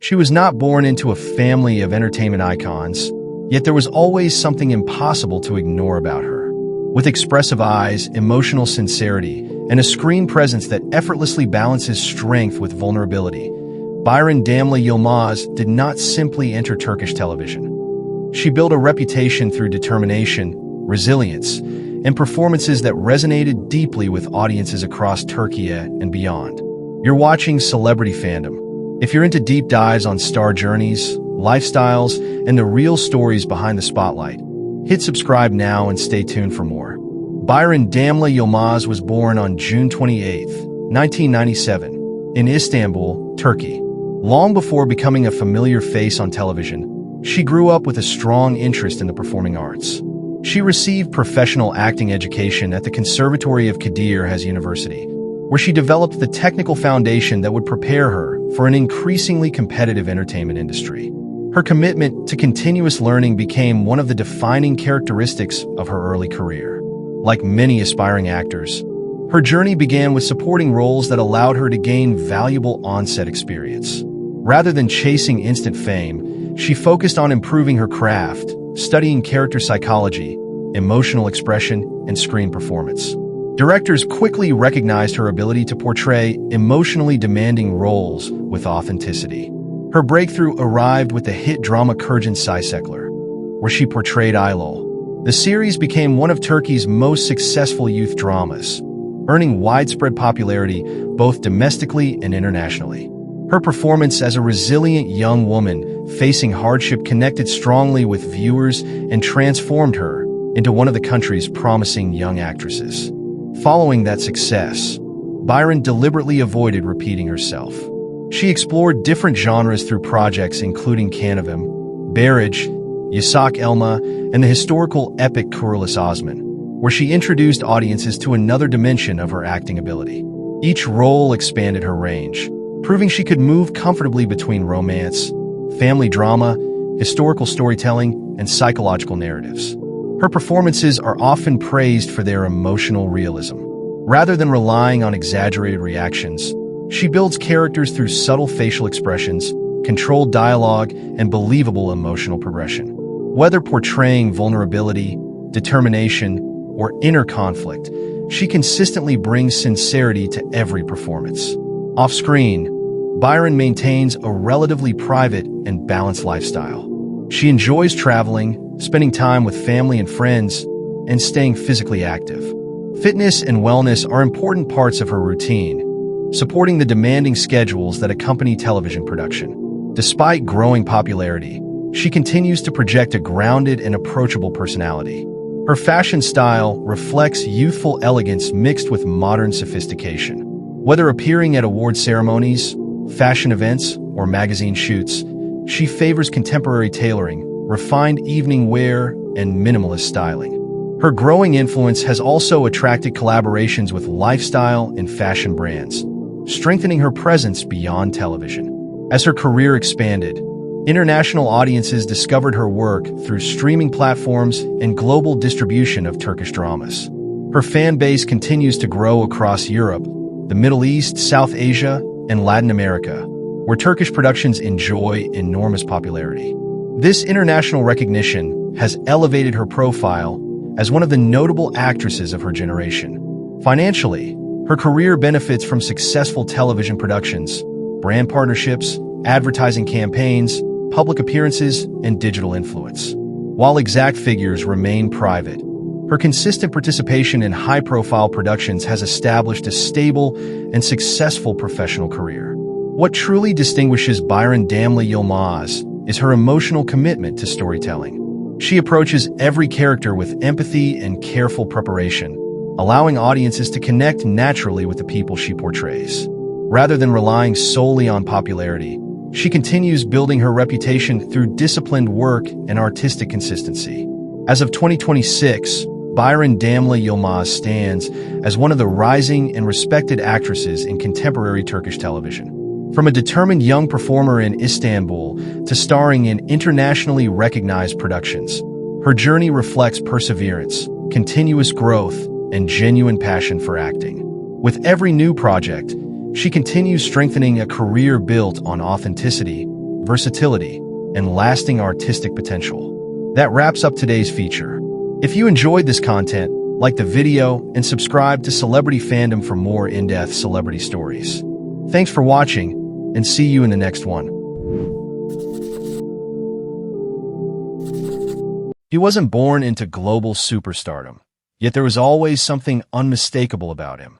She was not born into a family of entertainment icons, yet there was always something impossible to ignore about her. With expressive eyes, emotional sincerity, and a screen presence that effortlessly balances strength with vulnerability, Biran Damla Yılmaz did not simply enter Turkish television. She built a reputation through determination, resilience, and performances that resonated deeply with audiences across Turkey and beyond. You're watching Celebrity Fandom. If you're into deep dives on star journeys, lifestyles, and the real stories behind the spotlight, hit subscribe now and stay tuned for more. Biran Damla Yılmaz was born on June 28, 1997, in Istanbul, Turkey. Long before becoming a familiar face on television, she grew up with a strong interest in the performing arts. She received professional acting education at the Conservatory of Kadir Has University, where she developed the technical foundation that would prepare her for an increasingly competitive entertainment industry. Her commitment to continuous learning became one of the defining characteristics of her early career. Like many aspiring actors, her journey began with supporting roles that allowed her to gain valuable on-set experience. Rather than chasing instant fame, she focused on improving her craft, studying character psychology, emotional expression, and screen performance. Directors quickly recognized her ability to portray emotionally demanding roles with authenticity. Her breakthrough arrived with the hit drama Kurgan Saysekler, where she portrayed Aylol. The series became one of Turkey's most successful youth dramas, earning widespread popularity both domestically and internationally. Her performance as a resilient young woman facing hardship connected strongly with viewers and transformed her into one of the country's promising young actresses. Following that success, Biran deliberately avoided repeating herself. She explored different genres through projects including Canavim, Baraj, Yasak Elma, and the historical epic Kuruluş Osman, where she introduced audiences to another dimension of her acting ability. Each role expanded her range, proving she could move comfortably between romance, family drama, historical storytelling, and psychological narratives. Her performances are often praised for their emotional realism. Rather than relying on exaggerated reactions, she builds characters through subtle facial expressions, controlled dialogue, and believable emotional progression. Whether portraying vulnerability, determination, or inner conflict, she consistently brings sincerity to every performance. Off-screen, Biran maintains a relatively private and balanced lifestyle. She enjoys traveling, spending time with family and friends, and staying physically active. Fitness and wellness are important parts of her routine, supporting the demanding schedules that accompany television production. Despite growing popularity, she continues to project a grounded and approachable personality. Her fashion style reflects youthful elegance mixed with modern sophistication. Whether appearing at award ceremonies, fashion events, or magazine shoots, she favors contemporary tailoring, refined evening wear, and minimalist styling. Her growing influence has also attracted collaborations with lifestyle and fashion brands, strengthening her presence beyond television. As her career expanded, international audiences discovered her work through streaming platforms and global distribution of Turkish dramas. Her fan base continues to grow across Europe, the Middle East, South Asia, and Latin America, where Turkish productions enjoy enormous popularity. This international recognition has elevated her profile as one of the notable actresses of her generation. Financially, her career benefits from successful television productions, brand partnerships, advertising campaigns, public appearances, and digital influence. While exact figures remain private, her consistent participation in high-profile productions has established a stable and successful professional career. What truly distinguishes Biran Damla Yılmaz is her emotional commitment to storytelling. She approaches every character with empathy and careful preparation, allowing audiences to connect naturally with the people she portrays. Rather than relying solely on popularity, she continues building her reputation through disciplined work and artistic consistency. As of 2026, Biran Damla Yılmaz stands as one of the rising and respected actresses in contemporary Turkish television. From a determined young performer in Istanbul to starring in internationally recognized productions, her journey reflects perseverance, continuous growth, and genuine passion for acting. With every new project, she continues strengthening a career built on authenticity, versatility, and lasting artistic potential. That wraps up today's feature. If you enjoyed this content, like the video and subscribe to Celebrity Fandom for more in-depth celebrity stories. Thanks for watching, and see you in the next one. He wasn't born into global superstardom, yet there was always something unmistakable about him.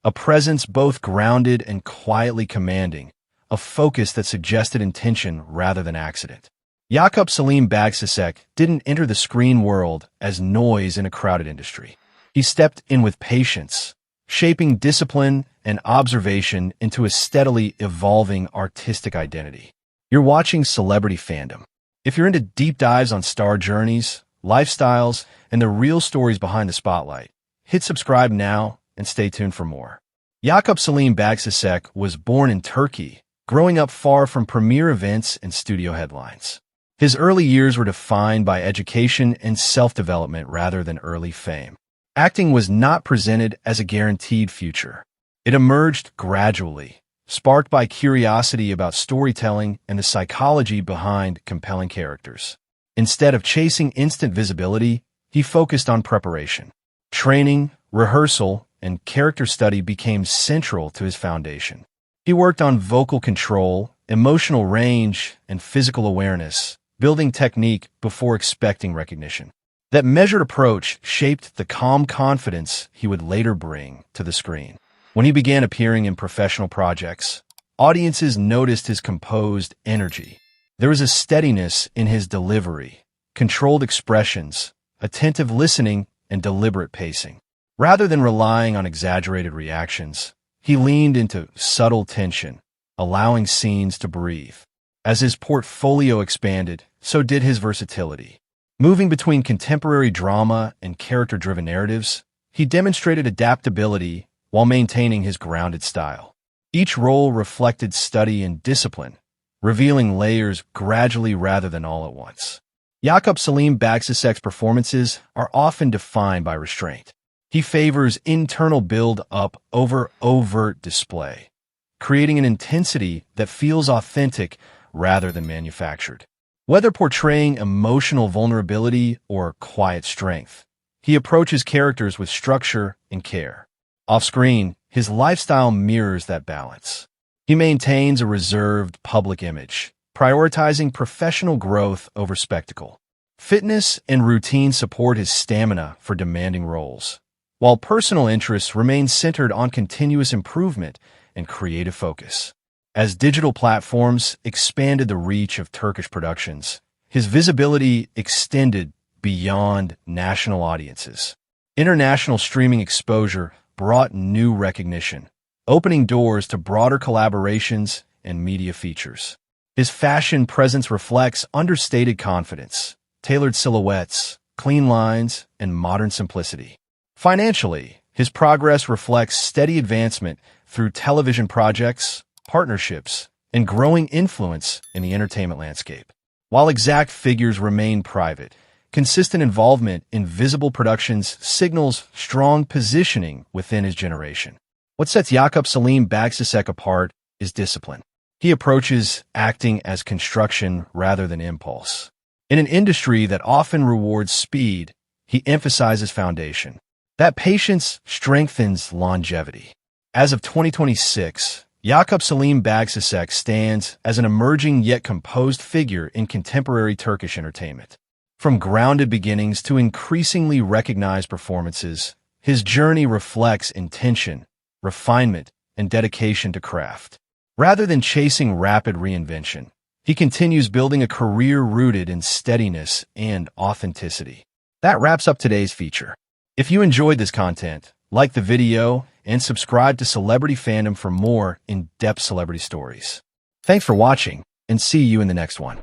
A presence both grounded and quietly commanding, a focus that suggested intention rather than accident. Yakup Selim Bağçiçek didn't enter the screen world as noise in a crowded industry. He stepped in with patience, shaping discipline and observation into a steadily evolving artistic identity. You're watching Celebrity Fandom. If you're into deep dives on star journeys, lifestyles, and the real stories behind the spotlight, hit subscribe now and stay tuned for more. Yakup Selim Bağçiçek was born in Turkey, growing up far from premier events and studio headlines. His early years were defined by education and self-development rather than early fame. Acting was not presented as a guaranteed future. It emerged gradually, sparked by curiosity about storytelling and the psychology behind compelling characters. Instead of chasing instant visibility, he focused on preparation. Training, rehearsal, and character study became central to his foundation. He worked on vocal control, emotional range, and physical awareness, building technique before expecting recognition. That measured approach shaped the calm confidence he would later bring to the screen. When he began appearing in professional projects, audiences noticed his composed energy. There was a steadiness in his delivery, controlled expressions, attentive listening, and deliberate pacing. Rather than relying on exaggerated reactions, he leaned into subtle tension, allowing scenes to breathe. As his portfolio expanded, so did his versatility. Moving between contemporary drama and character-driven narratives, he demonstrated adaptability while maintaining his grounded style. Each role reflected study and discipline, revealing layers gradually rather than all at once. Yakup Selim Bağçiçek's performances are often defined by restraint. He favors internal build-up over overt display, creating an intensity that feels authentic rather than manufactured. Whether portraying emotional vulnerability or quiet strength, he approaches characters with structure and care. Off-screen, his lifestyle mirrors that balance. He maintains a reserved public image, prioritizing professional growth over spectacle. Fitness and routine support his stamina for demanding roles, while personal interests remain centered on continuous improvement and creative focus. As digital platforms expanded the reach of Turkish productions, his visibility extended beyond national audiences. International streaming exposure brought new recognition, opening doors to broader collaborations and media features. His fashion presence reflects understated confidence, tailored silhouettes, clean lines, and modern simplicity. Financially, his progress reflects steady advancement through television projects, partnerships, and growing influence in the entertainment landscape. While exact figures remain private, consistent involvement in visible productions signals strong positioning within his generation. What sets Yakup Selim Bağçiçek apart is discipline. He approaches acting as construction rather than impulse. In an industry that often rewards speed, he emphasizes foundation. That patience strengthens longevity. As of 2026, Yakup Selim Bağçiçek stands as an emerging yet composed figure in contemporary Turkish entertainment. From grounded beginnings to increasingly recognized performances, his journey reflects intention, refinement, and dedication to craft. Rather than chasing rapid reinvention, he continues building a career rooted in steadiness and authenticity. That wraps up today's feature. If you enjoyed this content, like the video and subscribe to Celebrity Fandom for more in-depth celebrity stories. Thanks for watching, and see you in the next one.